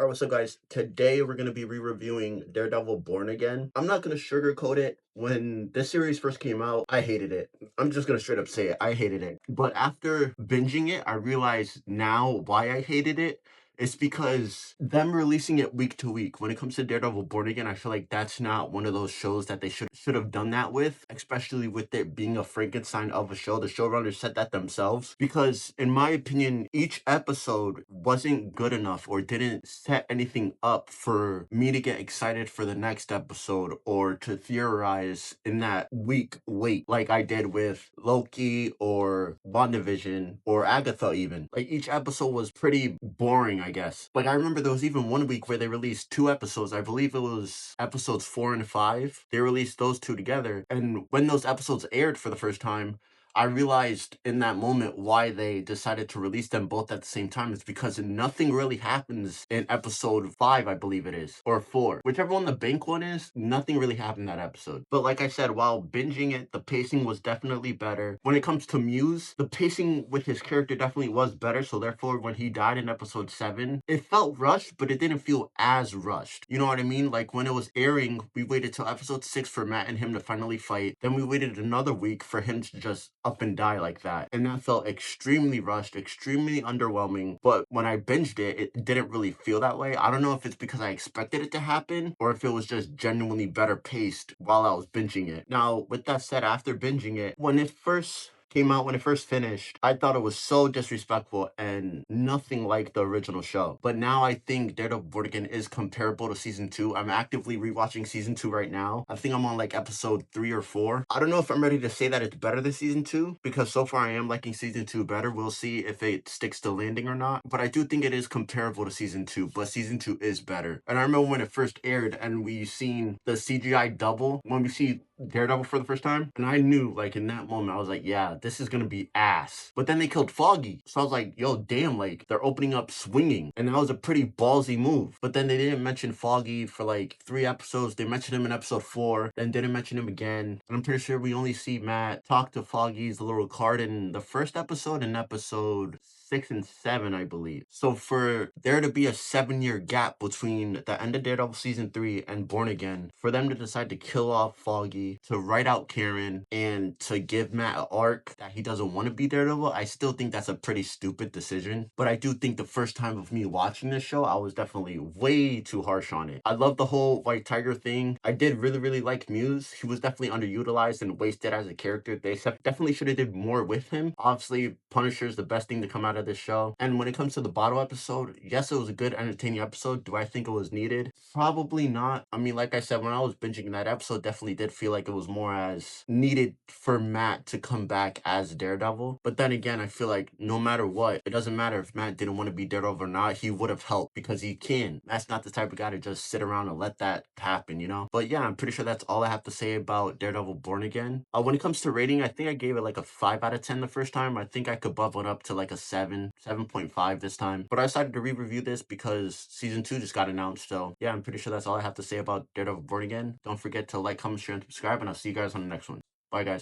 Alright, what's up, guys? Today we're gonna be re-reviewing Daredevil Born Again. I'm not gonna sugarcoat it. When this series first came out, I hated it. I'm just gonna straight up say it. I hated it. But after binging it, I realize now why I hated it. It's because them releasing it week to week. When it comes to Daredevil Born Again, I feel like that's not one of those shows that they should have done that with, especially with it being a Frankenstein of a show. The showrunners said that themselves. Because in my opinion, each episode wasn't good enough or didn't set anything up for me to get excited for the next episode or to theorize in that week wait like I did with Loki or WandaVision or Agatha even. Like each episode was pretty boring, I guess. Like I remember there was even one week where they released two episodes. I believe it was episodes 4 and 5. They released those two together. And when those episodes aired for the first time, I realized in that moment why they decided to release them both at the same time. It's because nothing really happens in episode 5, I believe it is, or 4. Whichever one the bank one is, nothing really happened in that episode. But like I said, while binging it, the pacing was definitely better. When it comes to Muse, the pacing with his character definitely was better. So therefore, when he died in episode 7, it felt rushed, but it didn't feel as rushed. You know what I mean? Like when it was airing, we waited till episode 6 for Matt and him to finally fight. Then we waited another week for him to just up and die like that. And that felt extremely rushed, extremely underwhelming. But when I binged it, it didn't really feel that way. I don't know if it's because I expected it to happen or if it was just genuinely better paced while I was binging it. Now, with that said, after binging it, when it first came out, when it first finished, I thought it was so disrespectful and nothing like the original show. But now I think Daredevil Born Again is comparable to season 2. I'm actively rewatching season 2 right now. I think I'm on like episode 3 or 4. I don't know if I'm ready to say that it's better than season 2 because so far I am liking season 2 better. We'll see if it sticks to landing or not. But I do think it is comparable to season 2, but season 2 is better. And I remember when it first aired and we seen the CGI double, when we see Daredevil for the first time, and I knew like in that moment I was like, yeah, this is gonna be ass. But then they killed Foggy, so I was like, yo, damn, like they're opening up swinging, and that was a pretty ballsy move. But then they didn't mention Foggy for like 3 episodes. They mentioned him in episode 4, then didn't mention him again, and I'm pretty sure we only see Matt talk to Foggy's little card in the first episode and episode 6 and 7, I believe. So for there to be a 7-year gap between the end of Daredevil season 3 and Born Again, for them to decide to kill off Foggy, to write out Karen, and to give Matt an arc that he doesn't want to be Daredevil, I still think that's a pretty stupid decision. But I do think the first time of me watching this show, I was definitely way too harsh on it. I love the whole White Tiger thing. I did really like Muse. He was definitely underutilized and wasted as a character. They definitely should have did more with him. Obviously, Punisher is the best thing to come out of this show. And when it comes to the bottle episode, yes, it was a good, entertaining episode. Do I think it was needed? Probably not. I mean, like I said, when I was binging that episode, definitely did feel like it was more as needed for Matt to come back as Daredevil. But then again, I feel like no matter what, it doesn't matter if Matt didn't want to be Daredevil or not, he would have helped because he can. Matt's not the type of guy to just sit around and let that happen, you know? But yeah, I'm pretty sure that's all I have to say about Daredevil Born Again. When it comes to rating, I think I gave it like a 5 out of 10 the first time. I think I could bump it up to like a 7.5 this time. But I decided to re-review this because season 2 just got announced. So yeah, I'm pretty sure that's all I have to say about Daredevil Born Again. Don't forget to like, comment, share, and subscribe, and I'll see you guys on the next one. Bye, guys.